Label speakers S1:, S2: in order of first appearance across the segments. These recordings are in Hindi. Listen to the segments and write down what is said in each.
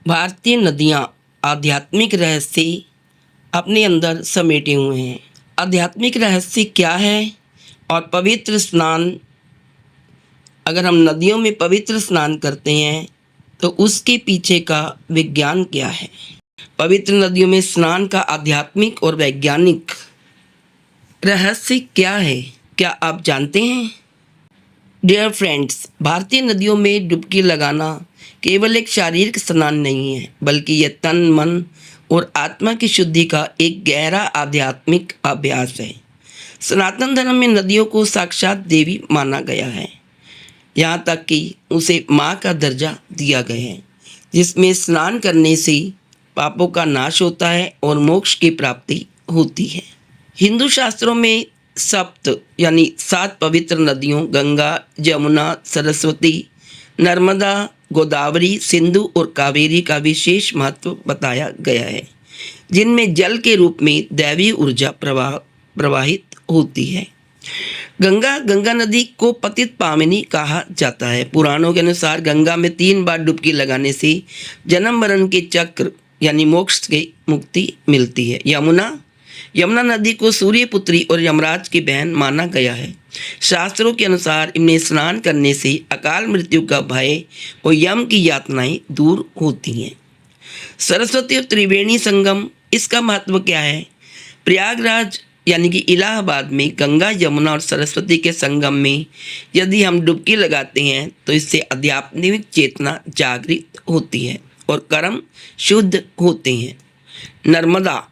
S1: भारतीय नदियाँ आध्यात्मिक रहस्य अपने अंदर समेटे हुए हैं। आध्यात्मिक रहस्य क्या है और पवित्र स्नान, अगर हम नदियों में पवित्र स्नान करते हैं तो उसके पीछे का विज्ञान क्या है? पवित्र नदियों में स्नान का आध्यात्मिक और वैज्ञानिक रहस्य क्या है, क्या आप जानते हैं? डियर फ्रेंड्स, भारतीय नदियों में डुबकी लगाना केवल एक शारीरिक स्नान नहीं है, बल्कि यह तन, मन और आत्मा की शुद्धि का एक गहरा आध्यात्मिक अभ्यास है। सनातन धर्म में नदियों को साक्षात देवी माना गया है, यहाँ तक कि उसे माँ का दर्जा दिया गया है, जिसमें स्नान करने से पापों का नाश होता है और मोक्ष की प्राप्ति होती है। हिंदू शास्त्रों में सप्त यानी 7 पवित्र नदियों गंगा, यमुना, सरस्वती, नर्मदा, गोदावरी, सिंधु और कावेरी का विशेष महत्व बताया गया है, जिनमें जल के रूप में दैवी ऊर्जा प्रवाहित होती है। गंगा नदी को पतित पावनी कहा जाता है। पुराणों के अनुसार गंगा में 3 बार डुबकी लगाने से जन्म मरण के चक्र यानी मोक्ष की मुक्ति मिलती है। यमुना नदी को सूर्य पुत्री और यमराज की बहन माना गया है। शास्त्रों के अनुसार इनमें स्नान करने से अकाल मृत्यु का भय और यम की यातनाएं दूर होती हैं। सरस्वती और त्रिवेणी संगम, इसका महत्व क्या है? प्रयागराज यानी कि इलाहाबाद में गंगा, यमुना और सरस्वती के संगम में यदि हम डुबकी लगाते हैं तो इससे आध्यात्मिक चेतना जागृत होती है और कर्म शुद्ध होते हैं। नर्मदा,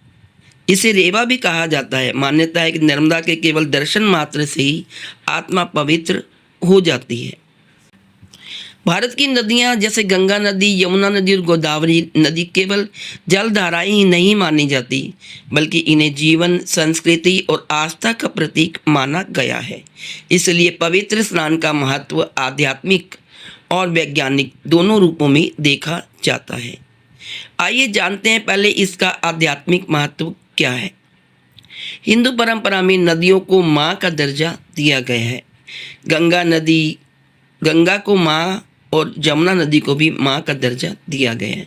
S1: इसे रेवा भी कहा जाता है। मान्यता है कि नर्मदा के केवल दर्शन मात्र से ही आत्मा पवित्र हो जाती है। भारत की नदियाँ जैसे गंगा नदी, यमुना नदी और गोदावरी नदी केवल जलधाराएं ही नहीं मानी जाती, बल्कि इन्हें जीवन, संस्कृति और आस्था का प्रतीक माना गया है। इसलिए पवित्र स्नान का महत्व आध्यात्मिक और वैज्ञानिक दोनों रूपों में देखा जाता है। आइए जानते हैं पहले इसका आध्यात्मिक महत्व क्या है। हिंदू परंपरा में नदियों को माँ का दर्जा दिया गया है। गंगा को माँ और यमुना नदी को भी माँ का दर्जा दिया गया है।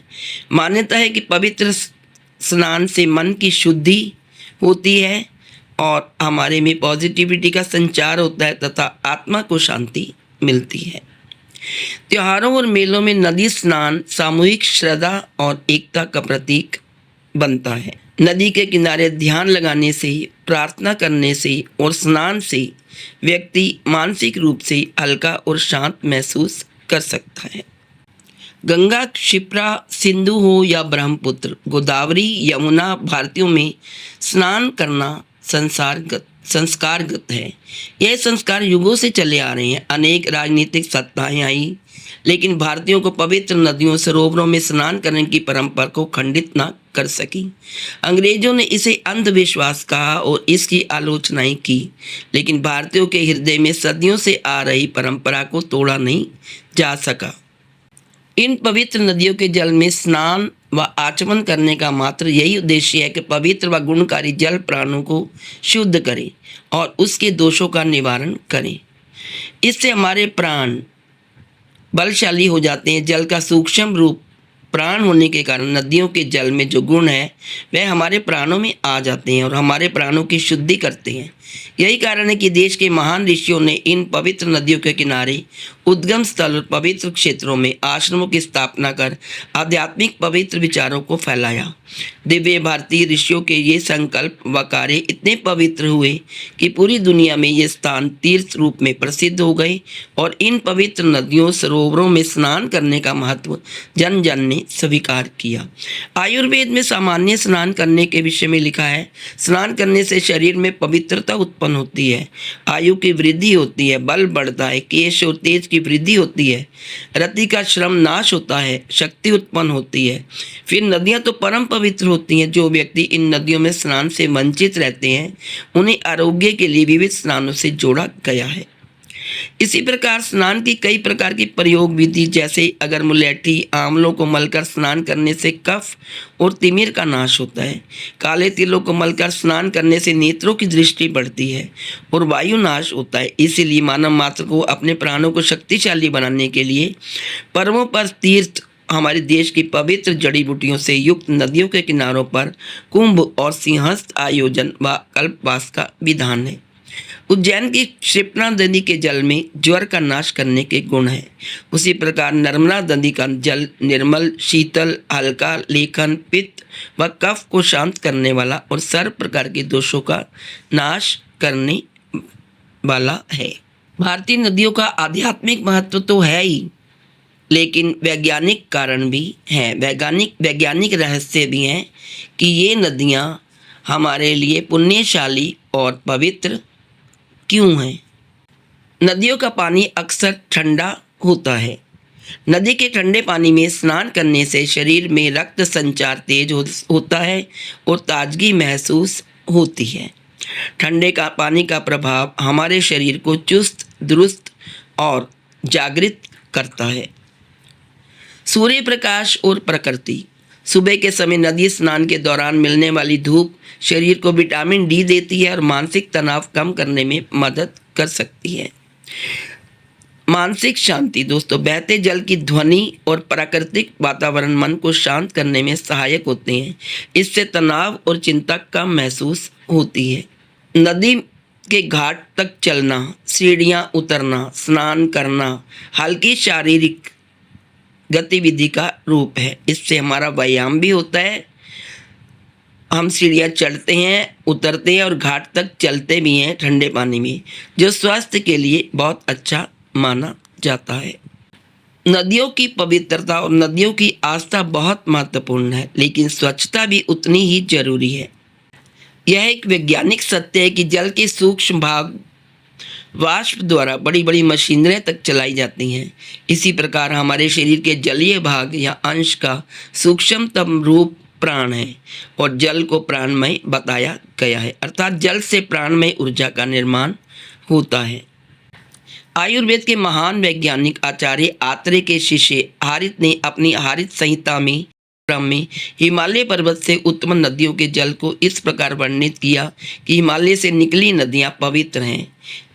S1: मान्यता है कि पवित्र स्नान से मन की शुद्धि होती है और हमारे में पॉजिटिविटी का संचार होता है तथा आत्मा को शांति मिलती है। त्योहारों और मेलों में नदी स्नान सामूहिक श्रद्धा और एकता का प्रतीक बनता है। नदी के किनारे ध्यान लगाने से, प्रार्थना करने से और स्नान से व्यक्ति मानसिक रूप से हल्का और शांत महसूस कर सकता है। गंगा, क्षिप्रा, सिंधु हो या ब्रह्मपुत्र, गोदावरी, यमुना, भारतीयों में स्नान करना संस्कारगत है। यह संस्कार युगों से चले आ रहे हैं। अनेक राजनीतिक सत्ताएं आई, लेकिन भारतीयों को पवित्र नदियों, सरोवरों में स्नान करने की परंपरा को खंडित न कर सकी। अंग्रेजों ने इसे अंधविश्वास कहा और इसकी आलोचनाएं की, लेकिन भारतीयों के हृदय में सदियों से आ रही परंपरा को तोड़ा नहीं जा सका। इन पवित्र नदियों के जल में स्नान व आचमन करने का मात्र यही उद्देश्य है कि पवित्र व गुणकारी जल प्राणों को शुद्ध करे और उसके दोषों का निवारण करें। इससे हमारे प्राण बलशाली हो जाते हैं। जल का सूक्ष्म रूप प्राण होने के कारण नदियों के जल में जो गुण है वह हमारे प्राणों में आ जाते हैं और हमारे प्राणों की शुद्धि करते हैं। यही कारण है कि देश के महान ऋषियों ने इन पवित्र नदियों के किनारे उद्गम स्थल और पवित्र क्षेत्रों में आश्रमों की स्थापना कर आध्यात्मिक पवित्र विचारों को फैलाया। दिव्य भारतीय ऋषियों के ये संकल्प व कार्य इतने पवित्र हुए कि पूरी दुनिया में ये स्थान तीर्थ रूप में प्रसिद्ध हो गए और इन पवित्र नदियों, सरोवरों में स्नान करने का महत्व जन जन ने स्वीकार किया। आयुर्वेद में सामान्य स्नान करने के विषय में लिखा है, स्नान करने से शरीर में पवित्रता उत्पन्न होती है, आयु की वृद्धि होती है, बल बढ़ता है, केश और तेज की वृद्धि होती है, रति का श्रम नाश होता है, शक्ति उत्पन्न होती है। फिर नदियां तो परम पवित्र होती हैं। जो व्यक्ति इन नदियों में स्नान से वंचित रहते हैं उन्हें आरोग्य के लिए विविध स्नानों से जोड़ा गया है। इसी प्रकार स्नान की कई प्रकार की प्रयोग विधि, जैसे अगर मुलेठी आंवलों को मलकर स्नान करने से कफ और तिमिर का नाश होता है। काले तिलों को मलकर स्नान करने से नेत्रों की दृष्टि बढ़ती है और वायु नाश होता है। इसीलिए मानव मात्र को अपने प्राणों को शक्तिशाली बनाने के लिए पर्वों पर तीर्थ हमारे देश की पवित्र जड़ी बूटियों से युक्त नदियों के किनारों पर कुंभ और सिंहस्थ आयोजन व कल्पवास का विधान है। उज्जैन की क्षिप्रा नदी के जल में ज्वर का नाश करने के गुण हैं। उसी प्रकार नर्मदा नदी का जल निर्मल, शीतल, हल्का, लेखन, पित्त व कफ को शांत करने वाला और सर्व प्रकार के दोषों का नाश करने वाला है। भारतीय नदियों का आध्यात्मिक महत्व तो है ही, लेकिन वैज्ञानिक कारण भी हैं, वैज्ञानिक रहस्य भी हैं कि ये नदियाँ हमारे लिए पुण्यशाली और पवित्र क्यों हैं। नदियों का पानी अक्सर ठंडा होता है। नदी के ठंडे पानी में स्नान करने से शरीर में रक्त संचार तेज होता है और ताजगी महसूस होती है। ठंडे का पानी का प्रभाव हमारे शरीर को चुस्त दुरुस्त और जागृत करता है। सूर्य प्रकाश और प्रकृति। सुबह के समय नदी स्नान के दौरान मिलने वाली धूप शरीर को विटामिन डी देती है और मानसिक तनाव कम करने में मदद कर सकती है। मानसिक शांति दोस्तों, बहते जल की ध्वनि और प्राकृतिक वातावरण मन को शांत करने में सहायक होते हैं। इससे तनाव और चिंता कम महसूस होती है। नदी के घाट तक चलना, सीढ़ियाँ उतरना, स्नान करना हल्की शारीरिक गतिविधि का रूप है। इससे हमारा व्यायाम भी होता है। हम सीढ़ियाँ चढ़ते हैं, उतरते हैं और घाट तक चलते भी हैं ठंडे पानी में, जो स्वास्थ्य के लिए बहुत अच्छा माना जाता है। नदियों की पवित्रता और नदियों की आस्था बहुत महत्वपूर्ण है, लेकिन स्वच्छता भी उतनी ही जरूरी है। यह एक वैज्ञानिक सत्य है कि जल के सूक्ष्म भाग वाष्प द्वारा बड़ी बड़ी मशीनरियाँ तक चलाई जाती हैं। इसी प्रकार हमारे शरीर के जलीय भाग या अंश का सूक्ष्मतम रूप प्राण है और जल को प्राणमय बताया गया है, अर्थात जल से प्राणमय ऊर्जा का निर्माण होता है। आयुर्वेद के महान वैज्ञानिक आचार्य आत्रेय के शिष्य हारित ने अपनी हारित संहिता में क्रम में हिमालय पर्वत से उत्पन्न नदियों के जल को इस प्रकार वर्णित किया कि हिमालय से निकली नदियां पवित्र हैं,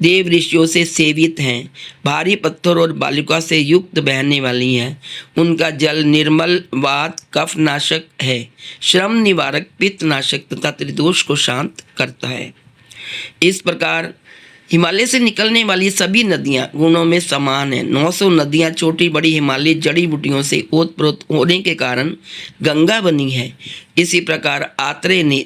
S1: देव ऋषियों से सेवित हैं, भारी पत्थर और बालुका से युक्त बहने वाली हैं, उनका जल निर्मल, वात कफ नाशक है, श्रम निवारक, पित्त नाशक तथा त्रिदोष को शांत करता है। इस प्रकार हिमालय से निकलने वाली सभी नदियां गुणों में समान हैं। 900 नदियां छोटी बड़ी हिमालय जड़ी बूटियों से ओतप्रोत होने के कारण गंगा बनी है। इसी प्रकार आत्रेय ने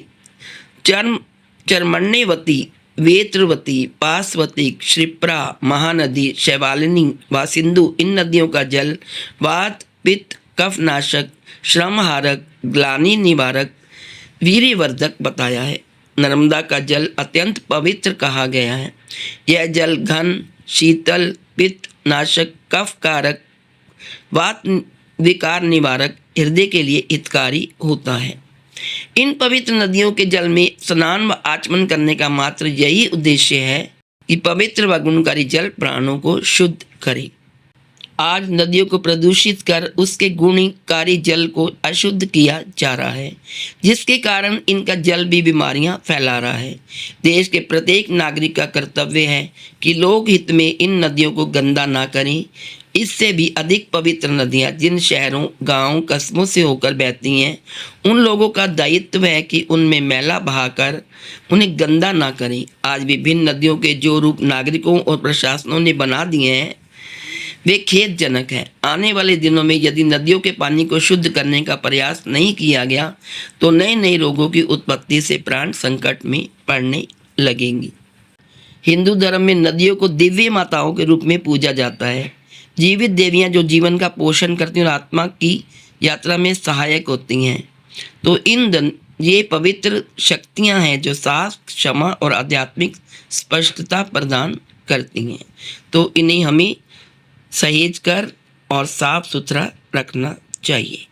S1: चर्मण्यवती, वेत्रवती, पासवती, क्षिप्रा, महानदी, शैवालिनी व सिंधु इन नदियों का जल वात पित्त कफ नाशक, श्रमहारक, ग्लानि निवारक, वीर्यवर्धक बताया है। नर्मदा का जल अत्यंत पवित्र कहा गया है। यह जल घन, शीतल, पित्त नाशक, कफ कारक, वात विकार निवारक, हृदय के लिए हितकारी होता है। इन पवित्र नदियों के जल में स्नान व आचमन करने का मात्र यही उद्देश्य है कि पवित्र व गुणकारी जल प्राणों को शुद्ध करे। आज नदियों को प्रदूषित कर उसके गुणकारी जल को अशुद्ध किया जा रहा है, जिसके कारण इनका जल भी बीमारियां फैला रहा है। देश के प्रत्येक नागरिक का कर्तव्य है कि लोक हित में इन नदियों को गंदा ना करें। इससे भी अधिक पवित्र नदियां जिन शहरों, गांवों, कस्बों से होकर बहती हैं, उन लोगों का दायित्व है कि उनमें मैला बहाकर उन्हें गंदा ना करें। आज विभिन्न नदियों के जो रूप नागरिकों और प्रशासनों ने बना दिए हैं, वे खेदजनक है। आने वाले दिनों में यदि नदियों के पानी को शुद्ध करने का प्रयास नहीं किया गया तो नए नए रोगों की उत्पत्ति से प्राण संकट में पड़ने लगेंगी। हिंदू धर्म में नदियों को दिव्य माताओं के रूप में पूजा जाता है। जीवित देवियां जो जीवन का पोषण करती हैं और आत्मा की यात्रा में सहायक होती हैं। तो ये पवित्र शक्तियां हैं जो साहस, क्षमा और आध्यात्मिक स्पष्टता प्रदान करती हैं। तो इन्हें हमें सहेज कर और साफ सुथरा रखना चाहिए।